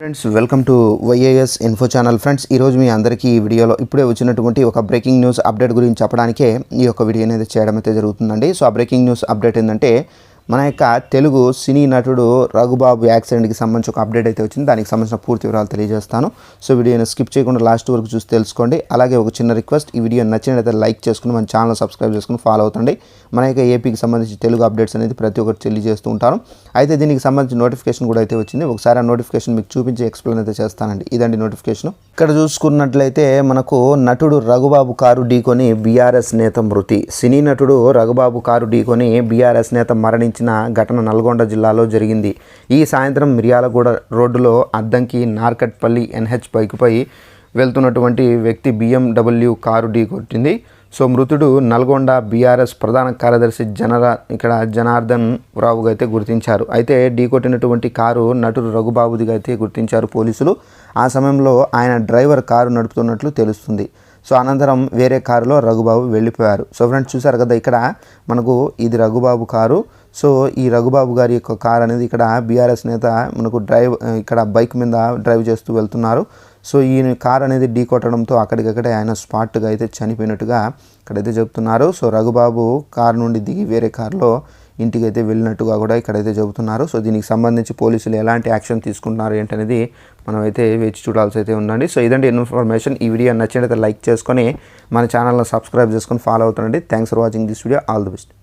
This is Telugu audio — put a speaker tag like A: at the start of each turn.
A: Friends welcome to YAS info channel. Friends ఈరోజు మీ అందరికీ ఈ వీడియోలో ఇప్పుడే వచ్చినటువంటి ఒక బ్రేకింగ్ న్యూస్ అప్డేట్ గురించి చెప్పడానికే ఈ యొక్క వీడియో అనేది చేయడం అయితే జరుగుతుందండి. సో ఆ బ్రేకింగ్ న్యూస్ అప్డేట్ ఏంటంటే మన యొక్క తెలుగు సినీ నటుడు రఘుబాబు యాక్సిడెంట్కి సంబంధించి ఒక అప్డేట్ అయితే వచ్చింది. దానికి సంబంధించిన పూర్తి వివరాలు తెలియజేస్తాను. సో వీడియోని స్కిప్ చేయకుండా లాస్ట్ వరకు చూసి తెలుసుకోండి. అలాగే ఒక చిన్న రిక్వెస్ట్, ఈ వీడియో నచ్చినట్లయితే లైక్ చేసుకుని మన ఛానల్ సబ్స్క్రైబ్ చేసుకుని ఫాలో అవుతండి. మన యొక్క ఏపీకి సంబంధించి తెలుగు అప్డేట్స్ అనేది ప్రతి ఒక్కటి తెలియజేస్తూ ఉంటాను. అయితే దీనికి సంబంధించి నోటిఫికేషన్ కూడా అయితే వచ్చింది. ఒకసారి ఆ నోటిఫికేషన్ మీకు చూపించి ఎక్స్ప్లెయిన్ అయితే చేస్తానండి. ఇదండి నోటిఫికేషన్. ఇక్కడ చూసుకున్నట్లయితే మనకు నటుడు రఘుబాబు కారు ఢీకొని బీఆర్ఎస్ నేత మృతి. సినీ నటుడు రఘుబాబు కారు ఢీకొని బీఆర్ఎస్ నేత మరణించిన ఘటన నల్గొండ జిల్లాలో జరిగింది. ఈ సాయంత్రం మిర్యాలగూడ రోడ్డులో అద్దంకి నార్కట్పల్లి NH బైకుపై వెళ్తున్నటువంటి వ్యక్తి BMW కారు ఢీకొట్టింది. సో మృతుడు నల్గొండ బీఆర్ఎస్ ప్రధాన కార్యదర్శి జనార్దన్ రావుగా అయితే గుర్తించారు. అయితే ఢీకొట్టినటువంటి కారు నటుడు రఘుబాబుదిగా అయితే గుర్తించారు పోలీసులు. ఆ సమయంలో ఆయన డ్రైవర్ కారు నడుపుతున్నట్లు తెలుస్తుంది. సో అనంతరం వేరే కారులో రఘుబాబు వెళ్ళిపోయారు. సో ఫ్రెండ్స్ చూసారు కదా, ఇక్కడ మనకు ఇది రఘుబాబు కారు. సో ఈ రఘుబాబు గారి యొక్క కారు అనేది ఇక్కడ బీఆర్ఎస్ నేత మనకు ఇక్కడ బైక్ మీద డ్రైవ్ చేస్తూ వెళ్తున్నారు. సో ఈ కారు అనేది ఢీ కొట్టడంతో అక్కడికక్కడే ఆయన స్పాట్గా అయితే చనిపోయినట్టుగా ఇక్కడైతే చెబుతున్నారు. సో రఘుబాబు కారు నుండి దిగి వేరే కారులో ఇంటికి అయితే వెళ్ళినట్టుగా కూడా ఇక్కడైతే చెబుతున్నారు. సో దీనికి సంబంధించి పోలీసులు ఎలాంటి యాక్షన్ తీసుకుంటున్నారు ఏంటనేది మనం అయితే వేచి చూడాల్సి అయితే ఉందండి. సో ఇదండి ఇన్ఫర్మేషన్. ఈ వీడియో నచ్చినట్లయితే లైక్ చేసుకొని మన ఛానల్ని సబ్స్క్రైబ్ చేసుకొని ఫాలో అవుతుండండి. Thanks for watching this video. All the best.